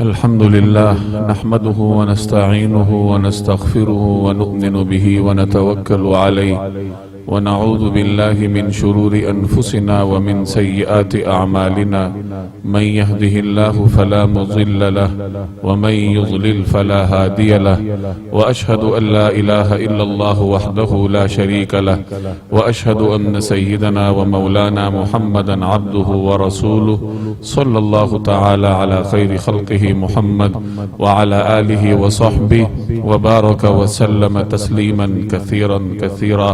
الحمد لله نحمده ونستعينه ونستغفره ونؤمن به ونتوكل عليه ونعوذ بالله من شرور أنفسنا ومن سيئات أعمالنا من يهده الله فلا مضل له ومن يضلل فلا هادي له وأشهد أن لا إله إلا الله وحده لا شريك له وأشهد أن سيدنا ومولانا محمدا عبده ورسوله صلى الله تعالى على خير خلقه محمد وعلى آله وصحبه وبارك وسلم تسليما كثيرا كثيرا.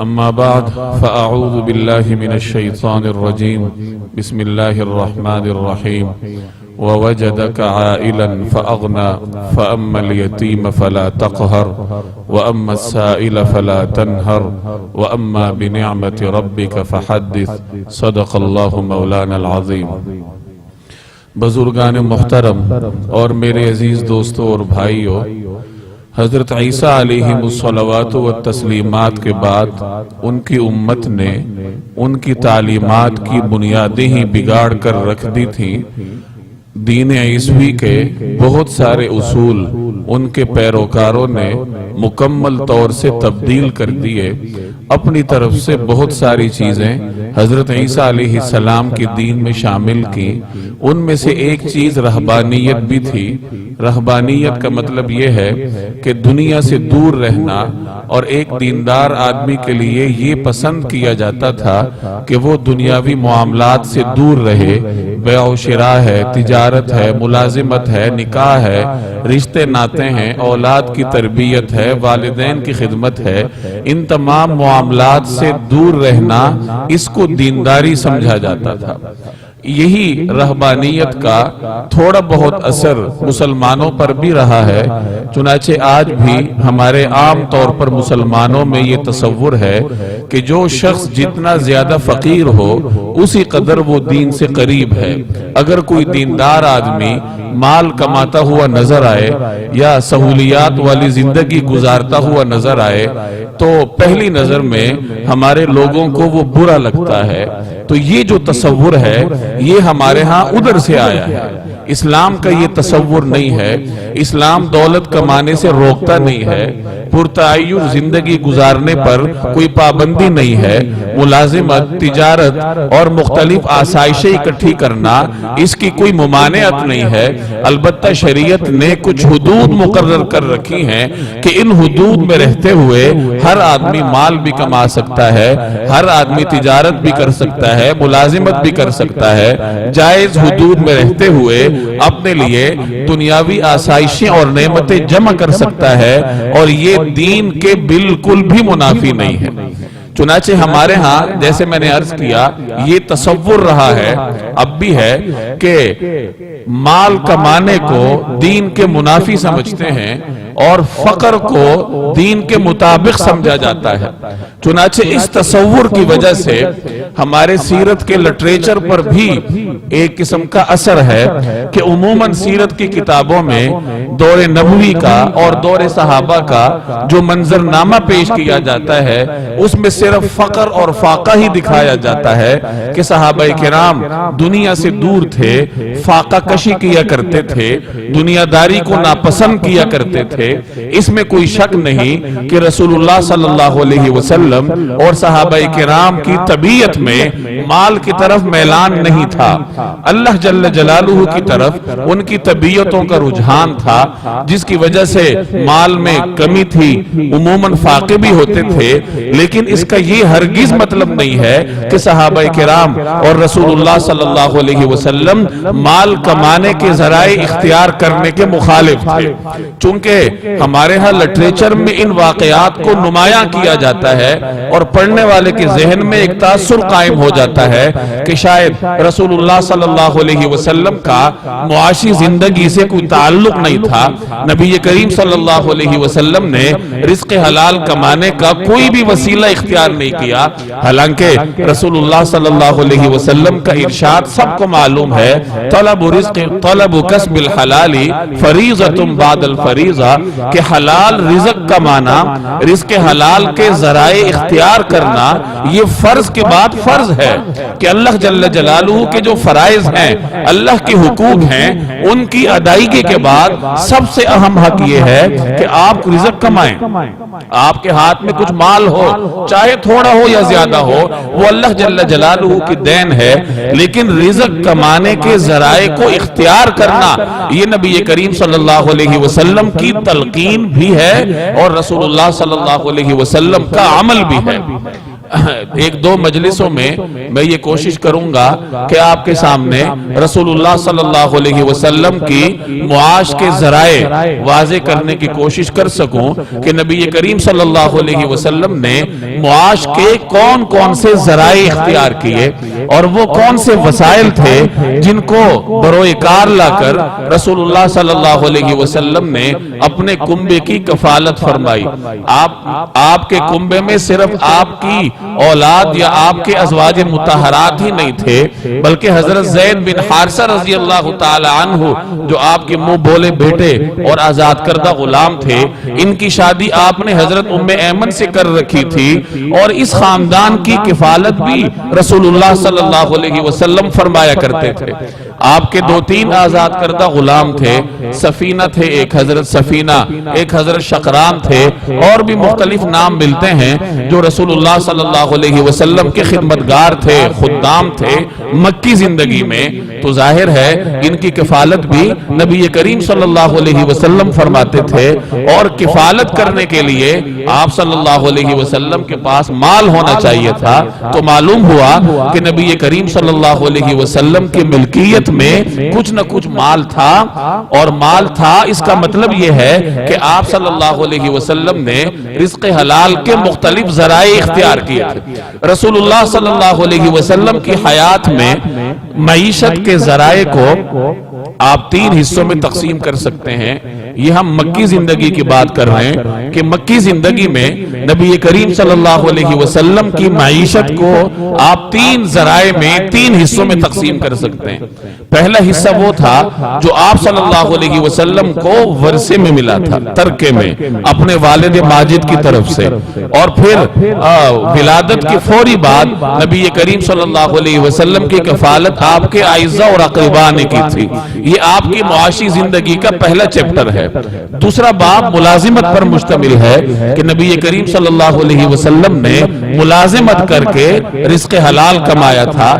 أما بعد فأعوذ بالله من الشيطان الرجيم. بسم الله الرحمن الرحيم. ووجدك عائلا فأغنى فأما اليتيم فلا تقهر وأما السائل فلا تنهر وأما بنعمة ربك فحدث. صدق الله مولانا العظيم. بزرگان محترم اور میرے عزیز دوستوں اور بھائیوں، حضرت عیسیٰ علیہ الصلوات والتسلیمات کے بعد ان کی امت نے ان کی تعلیمات کی بنیادیں ہی بگاڑ کر رکھ دی تھیں. دین عیسوی کے بہت سارے اصول ان کے پیروکاروں نے مکمل طور سے تبدیل کر دیے. اپنی طرف سے بہت ساری چیزیں حضرت عیسیٰ علیہ السلام کے دین میں شامل کی. ان میں سے ایک چیز رہبانیت بھی تھی. رہبانیت کا مطلب یہ ہے کہ دنیا سے دور رہنا، اور ایک دیندار آدمی کے لیے یہ پسند کیا جاتا تھا کہ وہ دنیاوی معاملات سے دور رہے. بیع و شراء ہے، تجارت ہے، ملازمت ہے، نکاح ہے، رشتے ناتے ہیں، اولاد کی تربیت ہے، والدین کی خدمت ہے. ان تمام معاملات سے دور رہنا اس کو دینداری سمجھا جاتا تھا. یہی رہبانیت کا تھوڑا بہت اثر مسلمانوں پر بھی رہا ہے. چنانچہ آج بھی ہمارے عام طور پر مسلمانوں میں یہ تصور ہے کہ جو شخص جتنا زیادہ فقیر ہو اسی قدر وہ دین سے قریب ہے. اگر کوئی دیندار آدمی مال کماتا ہوا نظر آئے یا سہولیات والی زندگی گزارتا ہوا نظر آئے تو پہلی نظر میں ہمارے لوگوں کو وہ برا لگتا ہے. تو یہ جو تصور ہے یہ ہمارے ہاں ادھر سے آیا ہے. اسلام کا یہ تصور نہیں ہے. اسلام دولت کمانے سے روکتا نہیں ہے. پرتعیش زندگی گزارنے پر کوئی پابندی نہیں ہے. ملازمت، تجارت اور مختلف آسائشیں اکٹھی کرنا اس کی کوئی ممانعت نہیں ہے. البتہ شریعت نے کچھ حدود مقرر کر رکھی ہیں کہ ان حدود میں رہتے ہوئے ہر آدمی مال بھی کما سکتا ہے، ہر آدمی تجارت بھی کر سکتا ہے، ملازمت بھی کر سکتا ہے، جائز حدود میں رہتے ہوئے اپنے لیے دنیاوی آسائشیں اور نعمتیں جمع کر سکتا ہے، اور یہ دین کے بالکل بھی منافی نہیں ہے. چنانچہ ہمارے ہاں جیسے میں نے عرض کیا یہ تصور رہا ہے، اب بھی ہے، کہ مال کمانے کو دین کے منافی سمجھتے ہیں اور فقر کو دین کے مطابق سمجھا جاتا ہے. چنانچہ اس تصور کی وجہ سے ہمارے سیرت کے لٹریچر پر بھی ایک قسم کا اثر ہے کہ عموماً سیرت کی کتابوں میں دور نبوی کا اور دور صحابہ کا جو منظرنامہ پیش کیا جاتا ہے اس میں صرف فقر اور فاقہ ہی دکھایا جاتا ہے کہ صحابہ کرام دنیا سے دور تھے، فاقہ کشی کیا کرتے تھے، دنیا داری کو ناپسند کیا کرتے تھے. اس میں کوئی شک نہیں کہ رسول اللہ صلی اللہ علیہ وسلم اور صحابہ کرام کی طبیعت میں مال کی طرف میلان نہیں تھا. اللہ جل جلالہ کی طرف ان کی طبیعتوں کا رجحان تھا، جس کی وجہ سے مال میں کمی تھی، عموماً فاقے بھی ہوتے تھے. لیکن اس کا یہ ہرگز مطلب نہیں ہے کہ صحابہ کرام اور رسول اللہ صلی اللہ علیہ وسلم مال کمانے کے ذرائع اختیار کرنے کے مخالف تھے. چونکہ ہمارے ہاں لٹریچر میں ان واقعات کو نمایاں کیا جاتا ہے اور پڑھنے والے کے ذہن میں ایک تاثر قائم ہو جاتا ہے کہ شاید رسول اللہ صلی اللہ علیہ وسلم کا معاشی زندگی سے کوئی تعلق نہیں تھا. نبی کریم صلی اللہ علیہ وسلم نے رزق حلال کمانے کا کوئی بھی وسیلہ اختیار نہیں کیا. حالانکہ رسول اللہ صلی اللہ علیہ وسلم کا ارشاد سب کو معلوم ہے، طلب رزق طلب کسب الحلال فریضۃ بعد الفریضہ. کہ حلال رزق کمانا، رزق حلال کے ذرائع اختیار کرنا یہ فرض کے بعد فرض ہے کہ اللہ جل جلالہ کے جو فرائض ہیں، اللہ کے حقوق ہیں، ان کی ادائیگی کے بعد سب سے اہم حق یہ ہے کہ آپ رزق کمائیں۔ آپ کے ہاتھ میں کچھ مال ہو، چاہے تھوڑا ہو یا زیادہ ہو، وہ اللہ جل جلالہ کی دین ہے، لیکن رزق کمانے کے ذرائع کو اختیار کرنا یہ نبی کریم صلی اللہ علیہ وسلم کی تلقین بھی ہے اور رسول اللہ صلی اللہ علیہ وسلم کا عمل بھی ہے۔ ایک دو مجلسوں میں میں یہ کوشش کروں گا کہ آپ کے سامنے رسول اللہ صلی اللہ علیہ وسلم کی معاش کے ذرائع واضح کرنے کی کوشش کر سکوں کہ نبی کریم صلی اللہ علیہ وسلم نے معاش کے کون کون سے ذرائع اختیار کیے اور وہ کون سے وسائل تھے جن کو بروئے کار لا کر رسول اللہ صلی اللہ علیہ وسلم نے اپنے کنبے کی کفالت فرمائی۔ آپ کے کنبے میں صرف آپ کی اولاد یا آپ کے ازواج مطہرات ہی نہیں تھے، بلکہ حضرت زید بن حارثہ رضی اللہ تعالی عنہ جو آپ کے منہ بولے بیٹے اور آزاد کردہ غلام تھے، ان کی شادی آپ نے حضرت ام ایمن سے کر رکھی تھی اور اس خاندان کی کفالت بھی رسول اللہ صلی اللہ علیہ وسلم فرمایا کرتے تھے۔ آپ کے دو تین آزاد کردہ غلام تھے، سفینہ تھے، ایک حضرت سفینہ، ایک حضرت شقران تھے، اور بھی مختلف نام ملتے ہیں جو رسول اللہ صلی اللہ علیہ وسلم کے خدمتگار تھے، خدام تھے مکی زندگی میں۔ تو ظاہر ہے ان کی کفالت بھی نبی کریم صلی اللہ علیہ وسلم فرماتے تھے، اور کفالت کرنے کے لیے آپ صلی اللہ علیہ وسلم کے پاس مال ہونا چاہیے تھا۔ تو معلوم ہوا کہ نبی کریم صلی اللہ علیہ وسلم کی ملکیت میں کچھ نہ کچھ مال تھا، اور مال تھا اس کا مطلب یہ ہے کہ آپ صلی اللہ علیہ وسلم نے رزق حلال کے مختلف ذرائع اختیار کیے تھے۔ رسول اللہ صلی اللہ علیہ وسلم کی حیات میں معیشت کے ذرائع کو آپ تین حصوں میں تقسیم کر سکتے ہیں۔ یہ ہم مکی زندگی کی بات کر رہے ہیں کہ مکی زندگی میں نبی کریم صلی اللہ علیہ وسلم کی معیشت کو آپ تین ذرائع میں تین حصوں میں تقسیم کر سکتے ہیں۔ پہلا حصہ وہ تھا جو آپ صلی اللہ علیہ وسلم کو ورثے میں ملا تھا، ترکے میں، اپنے والد ماجد کی طرف سے، اور پھر ولادت کے فوری بعد نبی کریم صلی اللہ علیہ وسلم کی کفالت آپ کے اعزاء اور اقرباء نے کی تھی۔ یہ آپ کی معاشی زندگی کا پہلا چیپٹر ہے۔ دوسرا باب ملازمت پر مشتمل ہے کہ نبی کریم صلی اللہ علیہ وسلم نے ملازمت کر کے رزق حلال کمایا تھا،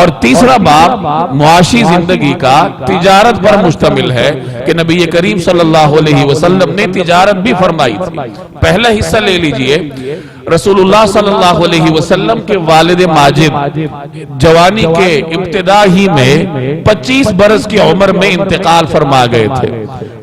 اور تیسرا باب معاشی زندگی کا تجارت پر مشتمل ہے کہ نبی کریم صلی اللہ علیہ وسلم نے تجارت بھی فرمائی تھی۔ پہلا حصہ لے لیجئے، رسول اللہ صلی اللہ علیہ وسلم کے والد ماجد جوانی کے ابتدا ہی میں 25 برس کی عمر میں انتقال فرما گئے تھے۔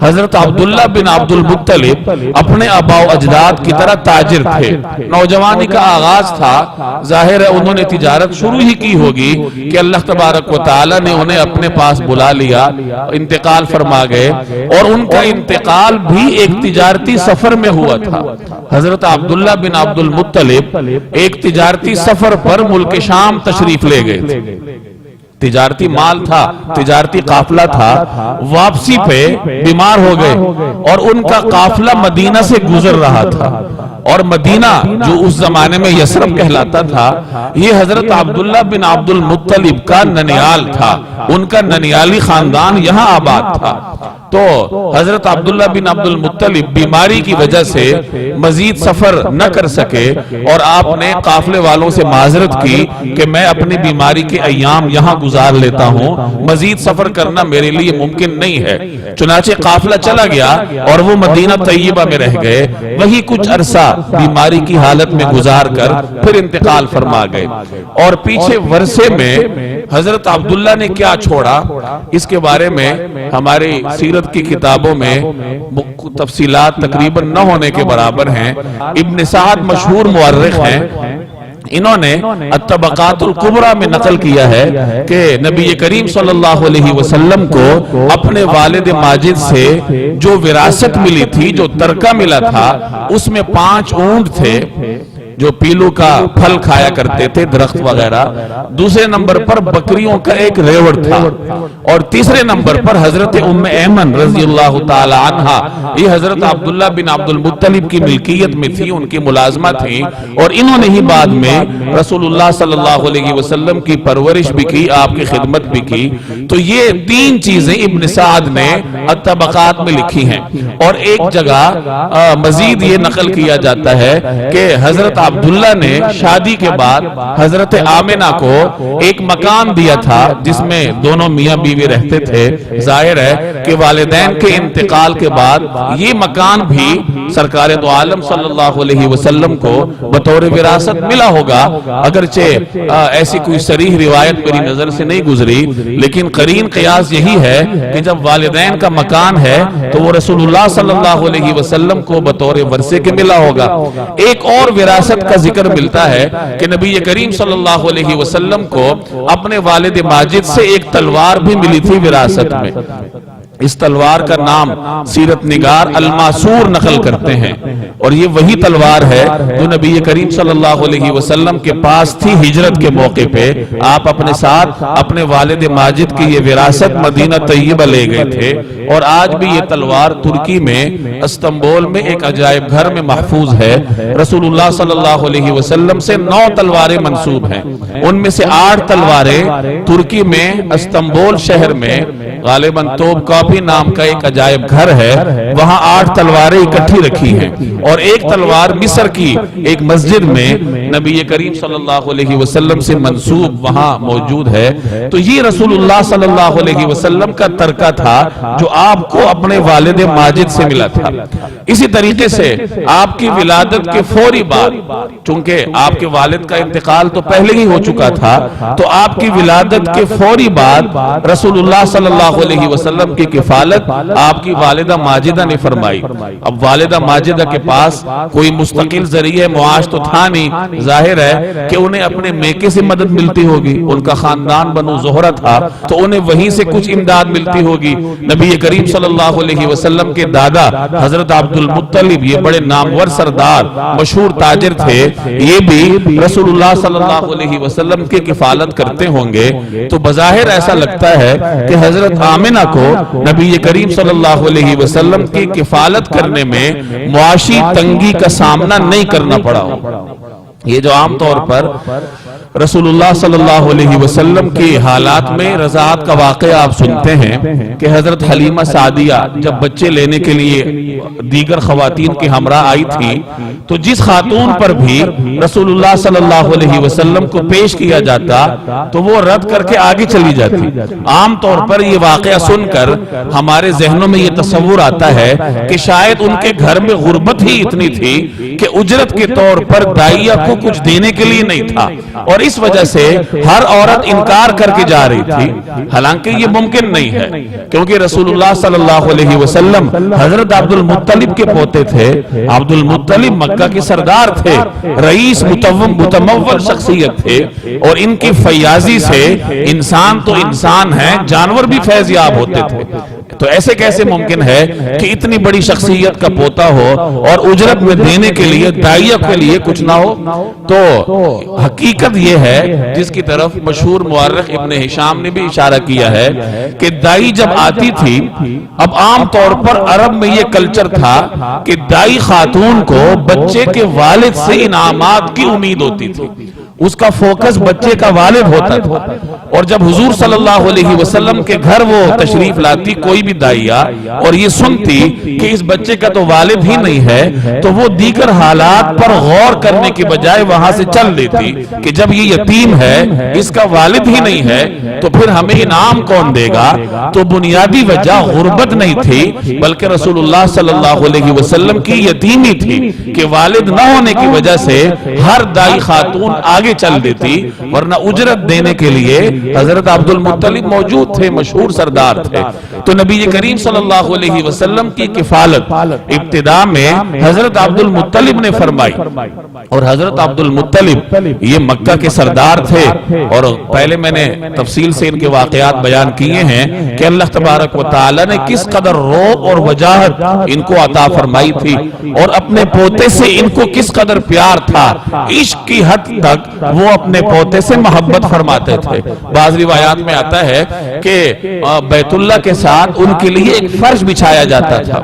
حضرت عبداللہ بن عبد المطلب اپنے آباء و اجداد کی طرح تاجر تھے، نوجوانی کا آغاز تھا، ظاہر ہے انہوں نے تجارت شروع ہی کی ہوگی کہ اللہ تبارک و تعالی نے انہیں اپنے پاس بلا لیا، انتقال فرما گئے، اور ان کا انتقال بھی ایک تجارتی سفر میں ہوا تھا۔ حضرت عبداللہ بن عبد المطلب ایک تجارتی سفر پر ملک شام تشریف لے گئے تھے، تجارتی مال تھا، تجارتی قافلہ تھا، واپسی پہ بیمار ہو گئے اور ان کا قافلہ مدینہ سے گزر رہا تھا، اور مدینہ جو اس زمانے میں یثرب کہلاتا تھا، یہ حضرت عبداللہ بن عبد المطلب کا ننیال تھا، ان کا ننیالی خاندان یہاں آباد تھا۔ تو حضرت عبداللہ بن عبد المطلب بیماری کی وجہ سے مزید سفر نہ کر سکے، اور آپ نے قافلے والوں سے معذرت کی کہ میں اپنی بیماری کے ایام یہاں گزار لیتا ہوں، مزید سفر کرنا میرے لیے ممکن نہیں ہے۔ چنانچہ قافلہ چلا گیا اور وہ مدینہ طیبہ میں رہ گئے، وہی کچھ عرصہ بیماری کی حالت میں گزار کر پھر انتقال فرما گئے۔ اور پیچھے ورثے میں حضرت عبداللہ نے کیا چھوڑا، اس کے بارے میں ہماری سیرت کی کتابوں میں تفصیلات تقریباً نہ ہونے کے برابر ہیں۔ ابن سعد مشہور مورخ ہیں، انہوں نے الطبقات الکبریٰ میں نقل کیا ہے کہ نبی کریم صلی اللہ علیہ وسلم کو اپنے والد ماجد سے جو وراثت ملی تھی، جو ترکہ ملا تھا، اس میں 5 اونٹ تھے، جو پیلو کا پھل کھایا کرتے تھے، درخت وغیرہ، دوسرے نمبر پر بکریوں کا ایک ریوڑ تھا، اور تیسرے نمبر پر حضرت ام ایمن رضی اللہ تعالی عنہا، یہ حضرت عبداللہ بن عبد المطلب کی ملکیت میں تھی، ان کی ملازمہ تھی، اور انہوں نے ہی بعد میں رسول اللہ صلی اللہ علیہ وسلم کی پرورش بھی کی، آپ کی خدمت بھی کی۔ تو یہ تین چیزیں ابن سعد نے الطبقات میں لکھی ہیں۔ اور ایک جگہ مزید یہ نقل کیا جاتا ہے کہ حضرت عبداللہ نے شادی کے بعد حضرت آمنہ کو ایک مکان دیا تھا جس میں دونوں میاں بیوی رہتے تھے۔ ظاہر ہے کہ والدین کے انتقال کے بعد یہ مکان بھی سرکار دو عالم صلی اللہ علیہ وسلم کو بطور وراثت ملا ہوگا، اگرچہ ایسی کوئی صریح روایت میری نظر سے نہیں گزری، لیکن قرین قیاس یہی ہے کہ جب والدین کا مکان ہے تو وہ رسول اللہ صلی اللہ علیہ وسلم کو بطور ورثے کے ملا ہوگا۔ ایک اور وراثت کا ذکر ملتا ہے کہ نبی کریم صلی اللہ علیہ وسلم کو اپنے والد ماجد سے ایک تلوار بھی ملی تھی وراثت میں۔ اس تلوار کا نام سیرت نگار الماسور نقل کرتے ہیں، اور یہ وہی تلوار ہے جو نبی کریم صلی اللہ علیہ وسلم کے پاس تھی ہجرت کے موقع پہ۔ آپ اپنے ساتھ اپنے والد ماجد کی یہ وراثت مدینہ طیبہ لے گئے تھے، اور آج بھی یہ تلوار ترکی میں استنبول میں ایک عجائب گھر میں محفوظ ہے۔ رسول اللہ صلی اللہ علیہ وسلم سے 9 تلواریں منسوب ہیں، ان میں سے 8 تلواریں ترکی میں استنبول شہر میں غالباً توپ کاپی نام کا ایک عجائب گھر ہے، وہاں 8 تلواریں اکٹھی رکھی ہیں، اور ایک تلوار مصر کی ایک مسجد میں نبی کریم صلی اللہ علیہ وسلم سے منسوب وہاں موجود ہے۔ تو یہ رسول اللہ صلی اللہ علیہ وسلم کا ترکہ تھا جو آپ کو اپنے والد ماجد سے ملا تھا۔ اسی طریقے سے آپ کی ولادت کے فوری بعد، چونکہ آپ کے والد کا انتقال تو پہلے ہی ہو چکا تھا، تو آپ کی ولادت کے فوری بعد رسول اللہ صلی اللہ علیہ وسلم کی کفالت آپ کی والدہ ماجدہ نے فرمائی۔ اب والدہ ماجدہ کے پاس کوئی مستقل ذریعہ معاش تو تھا نہیں، ظاہر ہے کہ انہیں اپنے میکے سے مدد ملتی ہوگی، ان کا خاندان بنو زہرہ تھا تو انہیں وہیں سے کچھ امداد ملتی ہوگی۔ نبی کریم صلی اللہ علیہ وسلم کے دادا حضرت عبد المطلب، یہ بڑے نامور سردار مشہور تاجر تھے، یہ بھی رسول اللہ صلی اللہ علیہ وسلم کی کفالت کرتے ہوں گے۔ تو بظاہر ایسا لگتا ہے کہ حضرت آمنہ کو نبی کریم صلی اللہ علیہ وسلم کی کفالت کرنے میں معاشی تنگی کا سامنا نہیں کرنا پڑا۔ یہ جو عام طور پر رسول اللہ صلی اللہ علیہ وسلم کی حالات میں رضاعت کا واقعہ آپ سنتے ہیں کہ حضرت حلیمہ سعدیہ جب بچے لینے کے لیے دیگر خواتین کے ہمراہ آئی تھی تو جس خاتون پر بھی رسول اللہ صلی اللہ علیہ وسلم کو پیش کیا جاتا تو وہ رد کر کے آگے چلی جاتی۔ عام طور پر یہ واقعہ سن کر ہمارے ذہنوں میں یہ تصور آتا ہے کہ شاید ان کے گھر میں غربت ہی اتنی تھی کہ اجرت کے طور پر دائیہ کو کچھ دینے کے لیے نہیں تھا، اور اس وجہ سے ہر عورت انکار کر کے جا رہی تھی۔ حالانکہ یہ ممکن نہیں ہے، کیونکہ رسول اللہ صلی اللہ علیہ وسلم حضرت عبد المطلب کے پوتے تھے۔ عبد المطلب مکہ کے سردار تھے، رئیس متمول شخصیت تھے، اور ان کی فیاضی سے انسان تو انسان ہیں، جانور بھی فیض یاب ہوتے تھے۔ تو ایسے کیسے ممکن ہے کہ اتنی بڑی شخصیت کا پوتا ہو اور اجرت میں دینے کے لیے دائیہ کے لیے کچھ نہ ہو؟ تو حقیقت یہ ہے جس کی طرف مشہور مورخ ابن ہشام نے بھی اشارہ کیا ہے کہ دائی جب آتی تھی، اب عام طور پر عرب میں یہ کلچر تھا کہ دائی خاتون کو بچے کے والد سے انعامات کی امید ہوتی تھی، اس کا فوکس بچے کا والد ہوتا تھا۔ اور جب حضور صلی اللہ علیہ وسلم کے گھر وہ تشریف لاتی کوئی بھی دائیہ اور یہ سنتی کہ اس بچے کا تو والد ہی نہیں ہے، تو وہ دیگر حالات پر غور کرنے کے بجائے وہاں سے چل دیتی کہ جب یہ یتیم ہے، اس کا والد ہی نہیں ہے، تو پھر ہمیں انعام کون دے گا؟ تو بنیادی وجہ غربت نہیں تھی، بلکہ رسول اللہ صلی اللہ علیہ وسلم کی یتیمی تھی کہ والد نہ ہونے کی وجہ سے ہر دائی خاتون آگے آگے چل دیتی، ورنہ اجرت دینے کے لیے حضرت عبد المطلب موجود تھے، مشہور سردار تھے۔ تو نبی کریم صلی اللہ علیہ وسلم کی کفالت ابتدا میں حضرت عبد المطلب نے فرمائی، اور حضرت عبد المطلب یہ مکہ کے سردار تھے، اور پہلے میں نے تفصیل سے ان کے واقعات بیان کیے ہیں کہ اللہ تبارک و تعالی نے کس قدر رعب اور وجاہت ان کو عطا فرمائی تھی، اور اپنے پوتے سے ان کو کس قدر پیار تھا، عشق کی حد تک وہ اپنے پوتے سے محبت فرماتے تھے۔ بعض روایات میں آتا ہے کہ بیت اللہ کے ساتھ ان کے لیے ایک فرش بچھایا جاتا تھا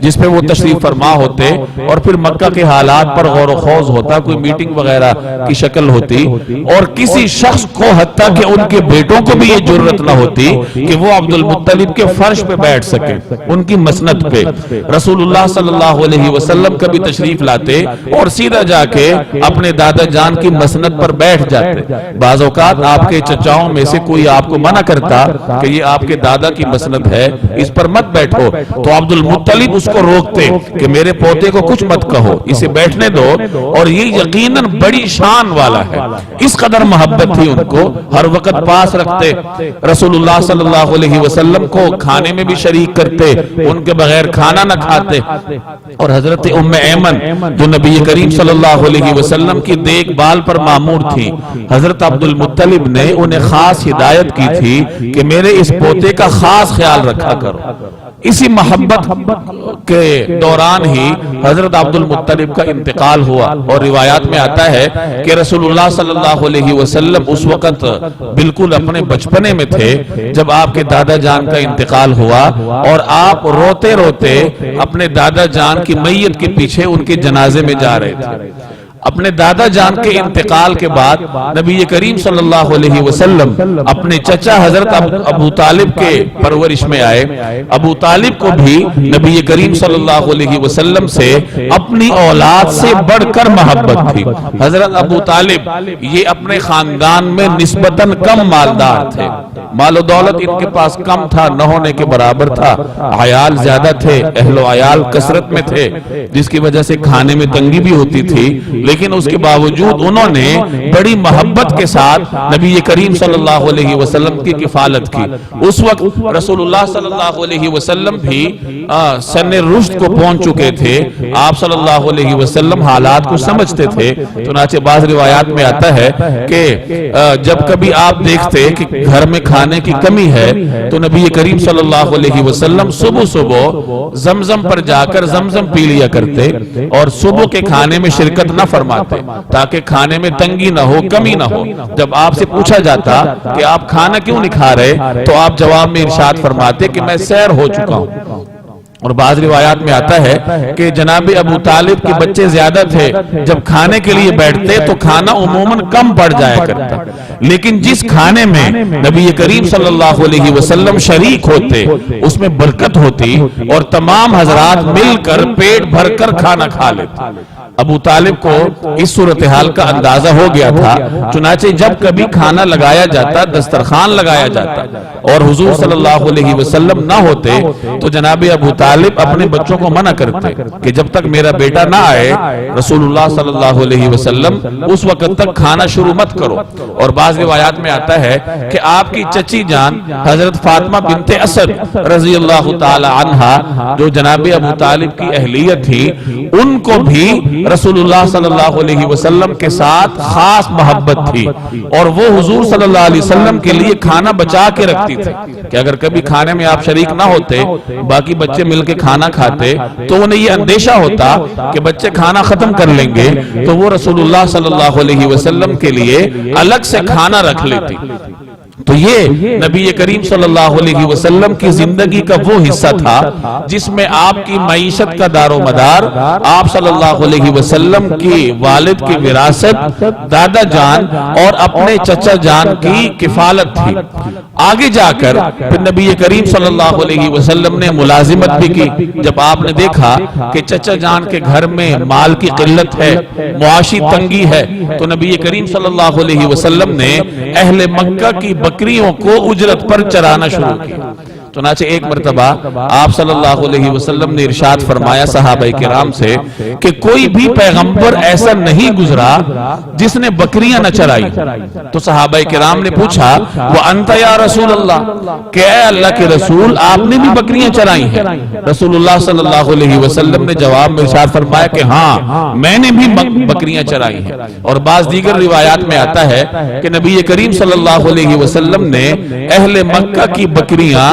جس پہ وہ تشریف فرما ہوتے، اور پھر مکہ کے حالات پر غور و خوض ہوتا، کوئی میٹنگ وغیرہ کی شکل ہوتی، اور کسی شخص کو حتیٰ کہ ان کے بیٹوں کو بھی یہ جرت نہ ہوتی کہ وہ عبد المطلب کے فرش پہ بیٹھ سکے، ان کی مسند پہ۔ رسول اللہ صلی اللہ علیہ وسلم کبھی تشریف لاتے اور سیدھا جا کے اپنے دادا جان کی مسند پر بیٹھ جاتے۔ بعض اوقات آپ کے چچاؤں میں سے کوئی آپ کو منع کرتا کہ یہ آپ کے دادا کی مسند ہے، اس پر مت بیٹھو، تو عبد المطلب اس کو روکتے کہ میرے پوتے کو کچھ مت کہو، اسے بیٹھنے دو، اور یہ یقیناً بڑی شان والا ہے۔ اس قدر محبت تھی ان کو، ہر وقت پاس رکھتے، رسول اللہ صلی اللہ علیہ وسلم کو کھانے میں بھی شریک کرتے، ان کے بغیر کھانا نہ کھاتے۔ اور حضرت ام ایمن جو نبی کریم صلی اللہ علیہ وسلم کی دیکھ بھال پر مامور تھی، حضرت عبد المطلب نے انہیں خاص ہدایت کی تھی کہ میرے اس پوتے کا خاص خیال رکھا کرو۔ اسی محبت کے دوران ہی حضرت عبد المطلب کا انتقال ہوا، اور روایات میں آتا ہے کہ رسول اللہ صلی اللہ علیہ وسلم اس وقت بالکل اپنے بچپنے میں تھے جب آپ کے دادا جان کا انتقال ہوا، اور آپ روتے روتے اپنے دادا جان کی میت کے پیچھے ان کے جنازے میں جا رہے تھے۔ اپنے دادا جان کے انتقال کے بعد نبی کریم صلی اللہ علیہ وسلم اپنے چچا حضرت ابو طالب کے پرورش میں آئے۔ ابو طالب کو بھی نبی کریم صلی اللہ علیہ وسلم سے اپنی اولاد سے بڑھ کر محبت تھی۔ حضرت ابو طالب یہ اپنے خاندان میں نسبتاً کم مالدار تھے، مال و دولت ان کے پاس کم تھا، نہ ہونے کے برابر تھا، عیال زیادہ تھے، اہل و عیال کثرت میں تھے، جس کی وجہ سے کھانے میں تنگی بھی ہوتی تھی، لیکن اس کے باوجود انہوں نے بڑی محبت کے ساتھ نبی کریم صلی اللہ علیہ وسلم کی کفالت کی۔ اس وقت رسول اللہ صلی اللہ علیہ وسلم بھی سن رشد کو پہنچ چکے تھے، آپ صلی اللہ علیہ وسلم حالات کو سمجھتے تھے۔ چنانچہ بعض روایات میں آتا ہے کہ جب کبھی آپ دیکھتے کہ گھر میں کھانے کی کمی ہے تو نبی کریم صلی اللہ علیہ وسلم صبح صبح زمزم پر جا کر زمزم پی لیا کرتے، اور صبح کے کھانے میں شرکت نہ فرماتے تاکہ کھانے میں تنگی نہ ہو، کمی نہ ہو۔ جب آپ سے پوچھا جاتا کہ آپ کھانا کیوں نہیں کھا رہے تو آپ جواب میں ارشاد فرماتے کہ میں سیر ہو چکا ہوں۔ اور بعض روایات میں آتا ہے کہ جناب ابو طالب کے بچے زیادہ تھے، جب کھانے کے لیے بیٹھتے تو کھانا عموماً کم پڑ جایا کرتا، لیکن جس کھانے میں نبی کریم صلی اللہ علیہ وسلم شریک ہوتے اس میں برکت ہوتی، اور تمام حضرات مل کر پیٹ بھر کر کھانا کھا لیتے۔ ابو طالب کو اس صورتحال کا اندازہ ہو گیا تھا، چنانچہ جب کبھی کھانا لگایا جاتا، دسترخوان لگایا جاتا اور حضور صلی اللہ علیہ وسلم نہ ہوتے تو جناب ابو طالب اپنے بچوں کو منع کرتے کہ جب تک میرا بیٹا نہ آئے رسول اللہ صلی اللہ علیہ وسلم اس وقت تک کھانا شروع مت کرو۔ اور بعض روایات میں آتا ہے کہ آپ کی چچی جان حضرت فاطمہ بنت اسد رضی اللہ تعالی عنہا جو جناب ابو طالب کی اہلیت تھی، ان کو بھی رسول اللہ صلی اللہ علیہ وسلم کے ساتھ خاص محبت تھی، اور وہ حضور صلی اللہ علیہ وسلم کے لیے کھانا بچا کے رکھتی تھی کہ اگر کبھی کھانے میں آپ شریک نہ ہوتے، باقی بچے مل کے کھانا کھاتے تو انہیں یہ اندیشہ ہوتا کہ بچے کھانا ختم کر لیں گے، تو وہ رسول اللہ صلی اللہ علیہ وسلم کے لیے الگ سے کھانا رکھ لیتی۔ تو یہ نبی کریم صلی اللہ علیہ وسلم کی زندگی کا وہ حصہ تھا جس میں آپ کی معیشت کا دار و مدار آپ صلی اللہ علیہ وسلم کی والد کی وراثت، دادا جان اور اپنے چچا جان کی کفالت تھی۔ آگے جا کر پھر نبی کریم صلی اللہ علیہ وسلم نے ملازمت بھی کی۔ جب آپ نے دیکھا کہ چچا جان کے گھر میں مال کی قلت ہے، معاشی تنگی ہے، تو نبی کریم صلی اللہ علیہ وسلم نے اہل مکہ کی بکریوں کو اجرت پر چرانا شروع کیا۔ چنانچہ ایک مرتبہ آپ صلی اللہ علیہ وسلم نے ارشاد فرمایا صحابہ کرام سے کہ کوئی بھی پیغمبر ایسا نہیں گزرا جس نے بکریاں نہ چرائی. تو صحابہ کرام نے پوچھا وَأَنْتَ يَا رسول اللہ, کہ اے اللہ کے رسول آپ نے بھی بکریاں چرائی ہیں؟ رسول اللہ صلی اللہ علیہ وسلم نے جواب میں ارشاد فرمایا کہ ہاں میں نے بھی بکریاں چرائی ہیں. اور بعض دیگر روایات میں آتا ہے کہ نبی کریم صلی اللہ علیہ وسلم نے اہل مکہ کی بکریاں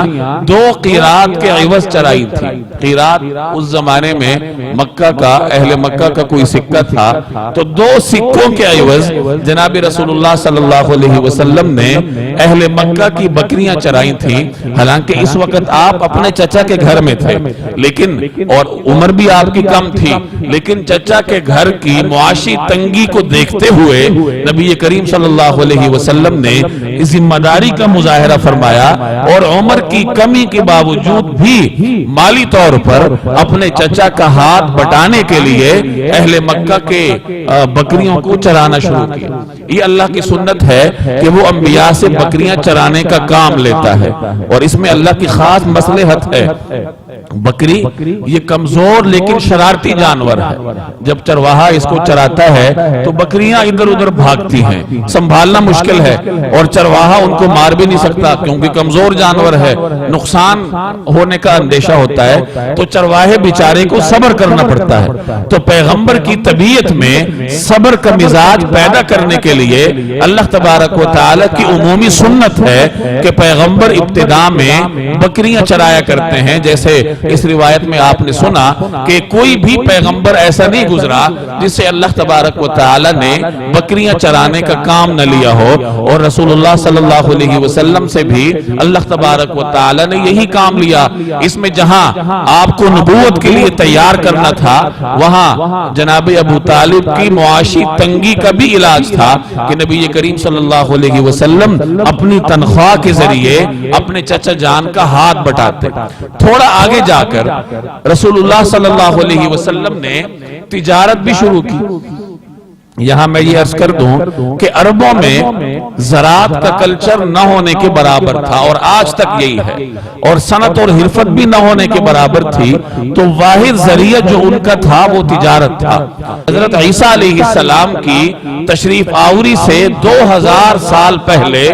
2 قیرات کے عوض چرائی تھی. قیرات اس زمانے میں مکہ کا, اہل مکہ کا کوئی سکہ تھا, تو 2 سکوں کے عوض جناب رسول اللہ صلی اللہ علیہ وسلم نے اہل مکہ کی بکریاں چرائی تھیں. حالانکہ اس وقت آپ اپنے چچا کے گھر میں تھے, لیکن اور عمر بھی آپ کی کم تھی, لیکن چچا کے گھر کی معاشی تنگی کو دیکھتے ہوئے نبی کریم صلی اللہ علیہ وسلم نے ذمہ داری کا مظاہرہ فرمایا اور عمر کی کمی کے باوجود بھی مالی طور پر اپنے چچا کا ہاتھ بٹانے کے لیے اہل مکہ کے بکریوں کو چرانا شروع کیا. یہ اللہ کی سنت ہے کہ وہ انبیاء سے بکریاں چرانے کا کام لیتا ہے, اور اس میں اللہ کی خاص مصلحت ہے. بکری یہ کمزور لیکن شرارتی جانور ہے. جب چرواہا اس کو چراتا ہے تو بکریاں ادھر ادھر بھاگتی ہیں, سنبھالنا مشکل ہے, اور چرواہا ان کو مار بھی نہیں سکتا کیونکہ کمزور جانور ہے, نقصان ہونے کا اندیشہ ہوتا ہے. تو چرواہے بیچارے کو صبر کرنا پڑتا ہے. تو پیغمبر کی طبیعت میں صبر کا مزاج پیدا کرنے کے لیے اللہ تبارک و تعالی کی عمومی سنت ہے کہ پیغمبر ابتدا میں بکریاں چرایا کرتے ہیں. جیسے اس روایت میں آپ نے سنا کہ کوئی بھی پیغمبر ایسا نہیں گزرا جس سے اللہ تبارک و تعالی نے بکریاں چرانے کا کام نہ لیا ہو, اور رسول اللہ صلی اللہ علیہ وسلم سے بھی اللہ تبارک و تعالی نے یہی کام لیا. اس میں جہاں آپ کو نبوت کے لیے تیار کرنا تھا وہاں جناب ابو طالب کی معاشی تنگی کا بھی علاج تھا کہ نبی کریم صلی اللہ علیہ وسلم اپنی تنخواہ کے ذریعے اپنے چچا جان کا ہاتھ بٹاتے. تھوڑا آگے جا کر رسول اللہ صلی اللہ علیہ وسلم نے تجارت بھی شروع کی. یہاں میں یہ عرض کر دوں کہ عربوں میں زراعت کا کلچر نہ ہونے کے برابر تھا, اور آج تک یہی ہے, اور صنعت اور حرفت بھی نہ ہونے کے برابر تھی. تو واحد ذریعہ جو ان کا تھا وہ تجارت تھا. حضرت عیسیٰ علیہ السلام کی تشریف آوری سے 2000 سال پہلے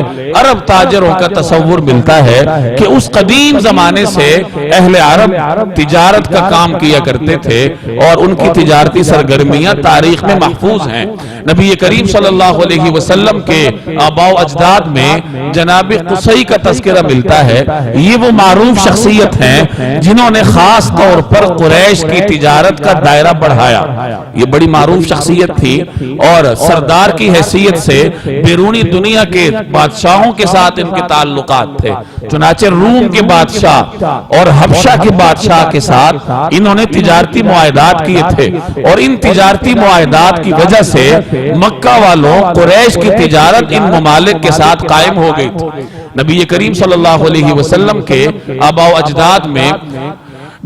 عرب تاجروں کا تصور ملتا ہے کہ اس قدیم زمانے سے اہل عرب تجارت کا کام کیا کرتے تھے, اور ان کی تجارتی سرگرمیاں تاریخ میں محفوظ ہیں. نبی کریم صلی اللہ علیہ وسلم کے آباء و اجداد میں جناب قصی کا تذکرہ ملتا ہے. یہ وہ معروف شخصیت ہیں جنہوں نے خاص طور پر قریش کی تجارت کا دائرہ بڑھایا. یہ بڑی معروف شخصیت تھی, اور سردار کی حیثیت سے بیرونی دنیا کے بادشاہوں کے ساتھ ان کے تعلقات تھے. چنانچہ روم کے بادشاہ اور حبشہ کے بادشاہ کے ساتھ انہوں نے تجارتی معاہدات کیے تھے, اور ان تجارتی معاہدات کی وجہ سے مکہ والوں قریش کی تجارت ان ممالک کے ساتھ قائم ہو گئی تھی. نبی کریم صلی اللہ علیہ وسلم کے آباء و اجداد میں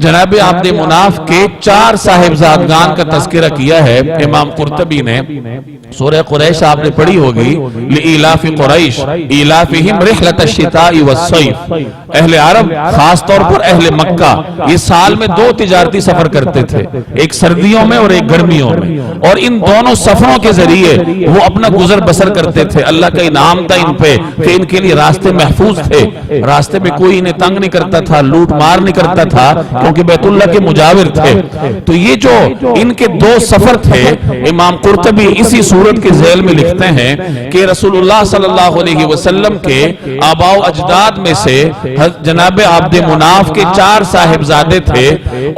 جناب عبد مناف کے 4 صاحبزادگان کا تذکرہ کیا ہے امام قرطبی نے. سورہ قریش آپ نے پڑھی ہوگی, لإیلاف قریش ایلافہم رحلۃ الشتاء والصیف. اہل عرب خاص طور پر اہل مکہ یہ سال میں 2 تجارتی سفر کرتے تھے, ایک سردیوں میں اور ایک گرمیوں میں, اور ان دونوں سفروں کے ذریعے وہ اپنا گزر بسر کرتے تھے. اللہ کا انعام تھا ان پہ کہ ان کے لیے راستے محفوظ تھے, راستے میں کوئی انہیں تنگ نہیں کرتا تھا, لوٹ مار نہیں کرتا تھا, کیونکہ بیت اللہ کے مجاور تھے. تو یہ جو ان کے 2 سفر تھے, امام قرطبی اسی صورت کے ذیل میں لکھتے ہیں کہ رسول اللہ صلی اللہ علیہ وسلم کے آباء و اجداد میں سے جناب عبد مناف کے 4 صاحبزادے تھے,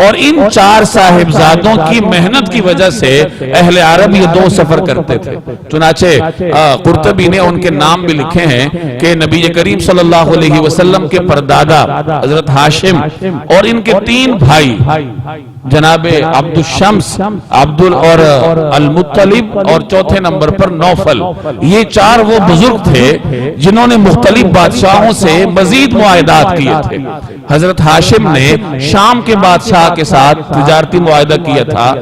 اور ان 4 صاحبزادوں کی محنت کی وجہ سے اہل عرب یہ 2 سفر کرتے تھے. چنانچہ قرطبی نے ان کے نام بھی لکھے ہیں کہ نبی کریم صلی اللہ علیہ وسلم کے پردادا حضرت ہاشم اور ان کے 3 بھائی جناب عبد الشمس، عبد اور المطلب، اور چوتھے نمبر پر نوفل۔ یہ چار وہ بزرگ تھے جنہوں نے مختلف بادشاہوں سے مزید معاہدات کیے تھے۔ حضرت ہاشم نے شام کے بادشاہ کے ساتھ تجارتی معاہدہ کیا تھا،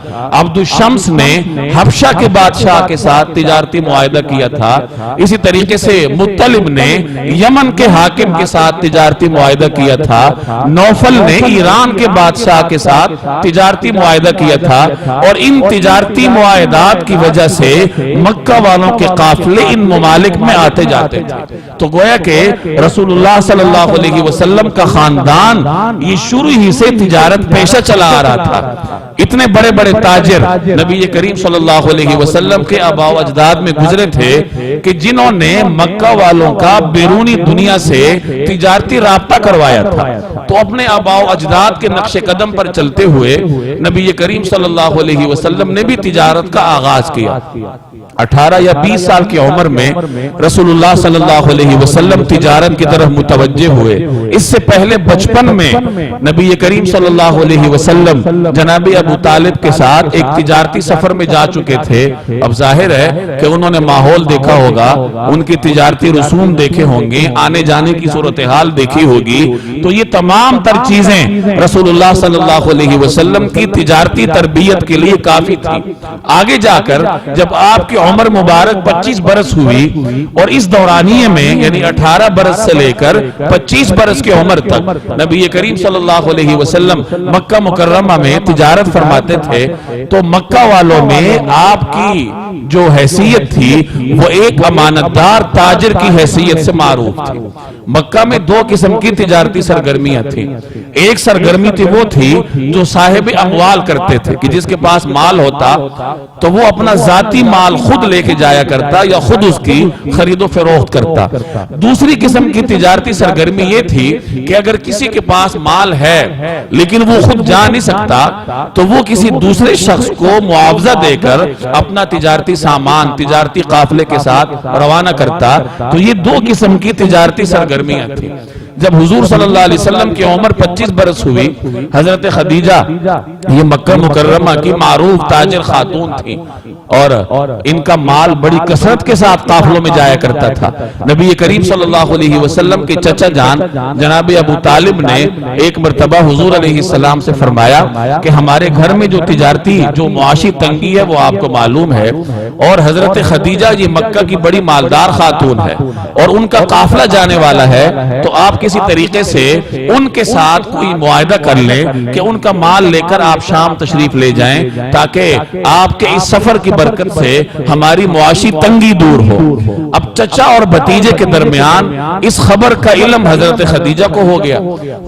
عبد الشمس نے حبشہ کے بادشاہ کے ساتھ تجارتی معاہدہ کیا تھا، اسی طریقے سے مطلب نے یمن کے حاکم کے ساتھ تجارتی معاہدہ کیا تھا، نوفل نے ایران کے بادشاہ کے ساتھ تجارتی معاہدہ کیا تھا، اور ان تجارتی معاہدات کی وجہ سے مکہ والوں کے قافلے ان ممالک میں آتے جاتے تھے۔ تو گویا کہ رسول اللہ صلی اللہ علیہ وسلم کا خاندان یہ شروع ہی سے تجارت پیشہ چلا آ رہا تھا۔ اتنے بڑے بڑے تاجر نبی کریم صلی اللہ علیہ وسلم کے آباء و اجداد میں گزرے تھے کہ جنہوں نے مکہ والوں کا بیرونی دنیا سے تجارتی رابطہ کروایا تھا۔ تو اپنے آباء و اجداد کے نقش قدم پر چلتے ہوئے نبی کریم صلی اللہ علیہ وسلم نے بھی تجارت کا آغاز کیا۔ 18 یا 20 سال کی عمر میں رسول اللہ صلی اللہ علیہ وسلم تجارت کی طرف متوجہ ہوئے۔ اس سے پہلے بچپن میں نبی کریم صلی اللہ علیہ وسلم جناب ابو طالب کے ساتھ ایک تجارتی سفر میں جا چکے تھے۔ اب ظاہر ہے کہ انہوں نے ماحول دیکھا ہوگا، ان کی تجارتی رسوم دیکھے ہوں گے، آنے جانے کی صورتحال دیکھی ہوگی، تو یہ تمام تر چیزیں رسول اللہ صلی اللہ علیہ وسلم کی تجارتی تربیت کے لیے کافی تھی۔ آگے جا کر جب آپ کی عمر مبارک 25 برس ہوئی، اور اس دورانیے میں یعنی 18 برس سے لے کر 25 برس کی عمر تک نبی کریم صلی اللہ علیہ وسلم مکہ مکرمہ میں تجارت فرماتے تھے، تو مکہ والوں میں آپ کی جو حیثیت تھی وہ ایک امانتدار تاجر کی حیثیت سے معروف تھی۔ مکہ میں دو قسم کی تجارتی سرگرمیاں تھیں۔ ایک سرگرمی تھی وہ تھی جو صاحب اموال کرتے تھے کہ جس کے پاس مال ہوتا تو وہ اپنا ذاتی مال خود لے کے جایا کرتا یا خود اس کی خرید و فروخت کرتا۔ دوسری قسم کی تجارتی سرگرمی یہ تھی کہ اگر کسی کے پاس مال ہے لیکن وہ خود جا نہیں سکتا تو وہ کسی دوسرے شخص کو معاوضہ دے کر اپنا تجارتی سامان تجارتی قافلے کے ساتھ روانہ کرتا۔ تو یہ دو قسم کی تجارتی سرگرمیاں تھیں۔ جب حضور صلی اللہ علیہ وسلم کی عمر 25 برس ہوئی، حضرت خدیجہ یہ مکہ مکرمہ کی معروف تاجر خاتون تھی، اور ان کا مال بڑی کثرت کے ساتھ قافلوں میں جایا کرتا تھا۔ نبی کریم صلی اللہ علیہ وسلم کے چچا جان جناب ابو طالب نے ایک مرتبہ حضور علیہ السلام سے فرمایا کہ ہمارے گھر میں جو تجارتی جو معاشی تنگی ہے وہ آپ کو معلوم ہے، اور حضرت خدیجہ یہ مکہ کی بڑی مالدار خاتون ہے اور ان کا قافلہ جانے والا ہے، تو آپ کسی طریقے سے ان کے ساتھ کوئی معاہدہ کر لیں کہ ان کا مال لے کر آپ شام تشریف لے جائیں تاکہ آپ کے اس سفر کی برکت سے ہماری معاشی تنگی دور ہو۔ اب چچا اور بھتیجے کے درمیان اس خبر کا علم حضرت خدیجہ کو ہو گیا۔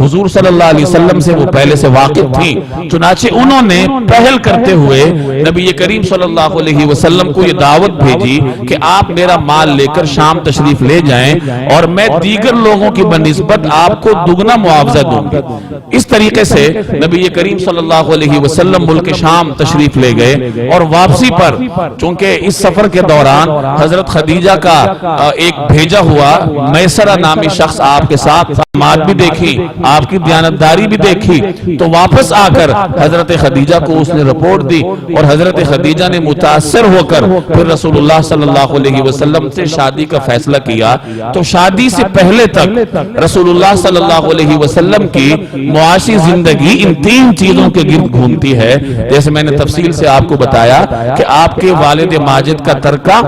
حضور صلی اللہ علیہ وسلم سے وہ پہلے سے واقف تھی، چنانچہ انہوں نے پہل کرتے ہوئے نبی کریم صلی اللہ علیہ وسلم کو یہ دعوت بھیجی کہ آپ میرا مال لے کر شام تشریف لے جائیں اور میں دیگر لوگوں کی بنسبت آپ کو دگنا معاوضہ دوں گی۔ اس طریقے سے نبی کریم صلی اللہ علیہ وسلم ملک شام تشریف لے گئے، اور واپسی پر چونکہ اس سفر کے دوران حضرت خدیجہ کا ایک بھیجا ہوا میسرہ نامی شخص آپ کے ساتھ سماعت بھی دیکھی، آپ کی دیانتداری بھی دیکھی، تو واپس آ کر حضرت خدیجہ کو اس نے رپورٹ دی، اور حضرت خدیجہ نے متاثر ہو کر پھر رسول اللہ صلی اللہ علیہ وسلم سے شادی کا فیصلہ کیا۔ تو شادی سے پہلے تک رسول اللہ صلی اللہ علیہ وسلم کی معاشی زندگی ان تین چیزوں کے گرد گھومتی ہے، جیسے میں نے تفصیل سے آپ کو بتایا کہ آپ کے والد ماجد کا ترکہ،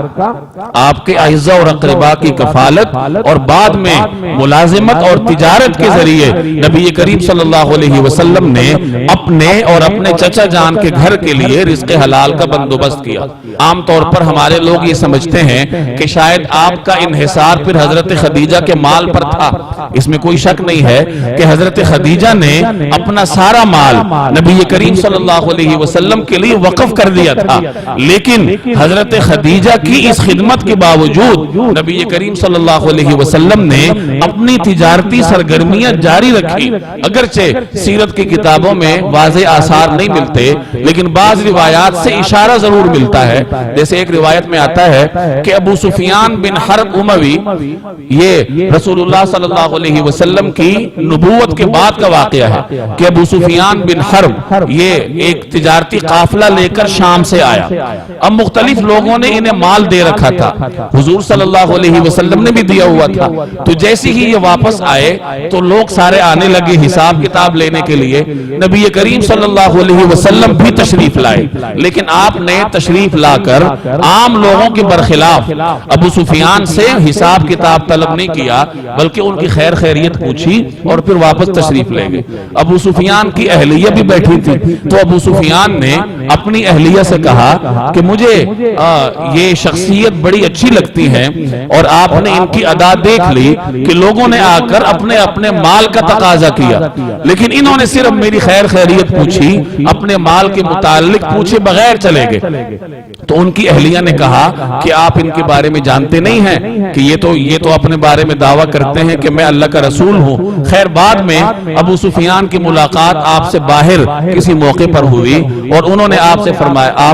آپ کے اعزاء اور اقرباء کی کفالت، اور بعد میں ملازمت اور تجارت کے ذریعے نبی کریم صلی اللہ علیہ وسلم نے اپنے اور اپنے چچا جان کے گھر کے لیے رزق حلال کا بندوبست کیا۔ عام طور پر ہمارے لوگ یہ سمجھتے ہیں کہ شاید آپ کا انحصار پھر حضرت خدیجہ کے مال پر تھا۔ اس میں کوئی شک نہیں ہے کہ حضرت خدیجہ نے اپنا سارا مال نبی کریم صلی اللہ علیہ وسلم کے لیے وقف کر دیا تھا، لیکن حضرت خدیجہ کی اس خدمت کے باوجود نبی کریم صلی اللہ علیہ وسلم نے اپنی تجارتی سرگرمیاں جاری رکھی۔ اگرچہ سیرت کی کتابوں میں واضح آثار نہیں ملتے، لیکن بعض روایات سے اشارہ ضرور ملتا ہے۔ جیسے ایک روایت میں آتا ہے کہ ابو سفیان بن حرب اموی یہ رسول اللہ صلی اللہ علیہ وسلم کی نبوت کے بعد کا واقعہ ہے کہ ابو سفیان بن حرب یہ ایک تجارتی قافلہ لے کر شام سے آیا. اب مختلف لوگوں نے انہیں مال دے رکھا تھا, حضور صلی اللہ علیہ وسلم نے بھی دیا ہوا تھا. تو جیسے ہی یہ واپس آئے تو لوگ سارے آنے لگے حساب کتاب لینے کے لیے. نبی کریم صلی اللہ علیہ وسلم بھی تشریف لائے, لیکن آپ نے تشریف لا کر عام لوگوں کے برخلاف ابو سفیان سے حساب کتاب طلب نہیں کیا, بلکہ ان کی خیر خیریت پوچھی اور پھر واپس تشریف لے گئے. ابو سفیان کی اہلیہ بھی بیٹھی تھی, تو ابو سفیان نے اپنی اہلیہ سے کہا کہ مجھے یہ شخصیت بڑی اچھی لگتی ہے, اور آپ نے ان کی ادا دیکھ لی کہ لوگوں نے آ کر اپنے اپنے مال کا تقاضا کیا, لیکن انہوں نے صرف میری خیر خیریت پوچھی, اپنے مال کے متعلق پوچھے بغیر چلے گئے. تو ان کی اہلیہ نے کہا کہ آپ ان کے بارے میں جانتے نہیں ہیں کہ یہ تو اپنے بارے میں دعویٰ کرتے ہیں کہ میں اللہ کا رسول ہوں. خیر بعد میں ابو سفیان کی ملاقات آپ سے باہر کسی موقع پر ہوئی, اور انہوں نے آپ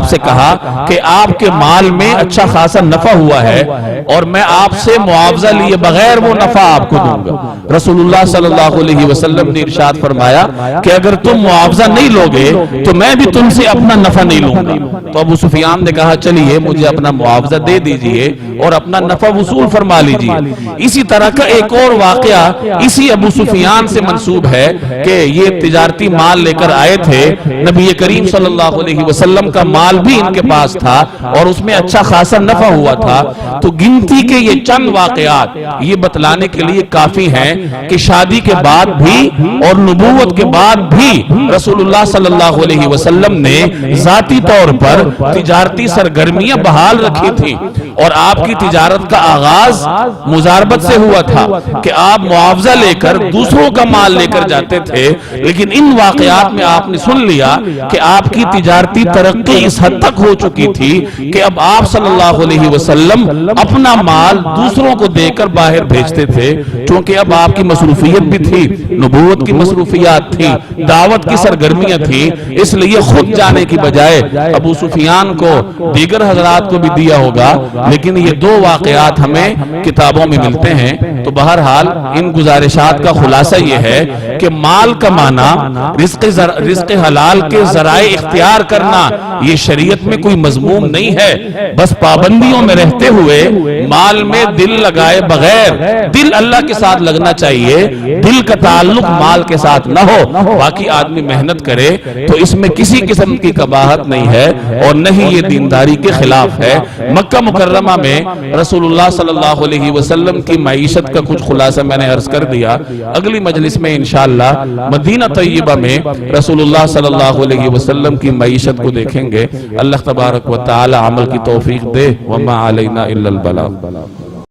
سے کہا کہ آپ کے مال میں اچھا خاصا نفع ہوا ہے, اور میں آپ سے معاوضہ لیے بغیر وہ نفع آپ کو دوں گا. رسول اللہ صلی اللہ علیہ وسلم نے ارشاد فرمایا کہ اگر تم معاوضہ نہیں لوگے تو میں بھی تم سے اپنا نفع نہیں لوں گا. تو ابو سفیان نے کہا چلیے مجھے اپنا معاوضہ دے دیجئے اور اپنا نفع وصول فرما لیجئے. اسی طرح کا ایک اور واقعہ اسی ابو سفیان سے منسوب ہے کہ یہ تجارتی مال لے کر آئے تھے. نبی کریم صلی اللہ علیہ وسلم کا مال بھی ان کے پاس تھا اور اس میں اچھا خاصا نفع ہوا تھا. تو گنتی کے یہ چند واقعات یہ بتلانے کے لیے کافی ہیں کہ شادی کے بعد بھی اور نبوت کے بعد بھی رسول اللہ صلی اللہ علیہ وسلم نے ذاتی طور پر تجارتی سرگرمیاں بحال رکھی تھی, اور آپ کی تجارت کا آغاز مزاربت سے ہوا تھا کہ آپ معاوضہ لے کر دوسروں کا مال لے کر جاتے تھے. لیکن ان واقعات میں آپ نے سن لیا کہ آپ کی تجارتی ترقی اس حد تک ہو چکی تھی کہ اب آپ صلی اللہ علیہ وسلم اپنا مال دوسروں کو دے کر باہر بھیجتے تھے, چونکہ اب آپ کی مصروفیت بھی تھی, نبوت کی مصروفیات تھی, دعوت کی سرگرمیاں تھی, اس لیے خود جانے کی بجائے ابو سفیان کو دیگر حضرات کو بھی دیا ہوگا. لیکن یہ دو واقعات ہمیں کتابوں میں ملتے ہیں. تو بہرحال ان گزارشات کا خلاصہ یہ ہے کہ مال کمانا, رزق حلال کے ذرائع اختیار کرنا یہ شریعت میں کوئی مذموم نہیں ہے, بس پابندیوں میں رہتے ہوئے مال میں دل لگائے بغیر. دل اللہ کے ساتھ لگنا چاہیے, دل کا تعلق مال کے ساتھ نہ ہو. باقی آدمی محنت کرے تو اس میں کسی قسم کی قباحت نہیں ہے, اور نہ ہی یہ دینداری کے خلاف ہے. مکہ مکرمہ میں رسول اللہ صلی اللہ علیہ وسلم کی معیشت کا کچھ خلاصہ میں نے عرض کر دیا. اگلی مجلس میں انشاءاللہ مدینہ طیبہ میں رسول اللہ صلی اللہ علیہ وسلم کی معیشت کو دیکھیں گے. اللہ تبارک و تعالی عمل کی توفیق دے. وما علینا الا البلاغ.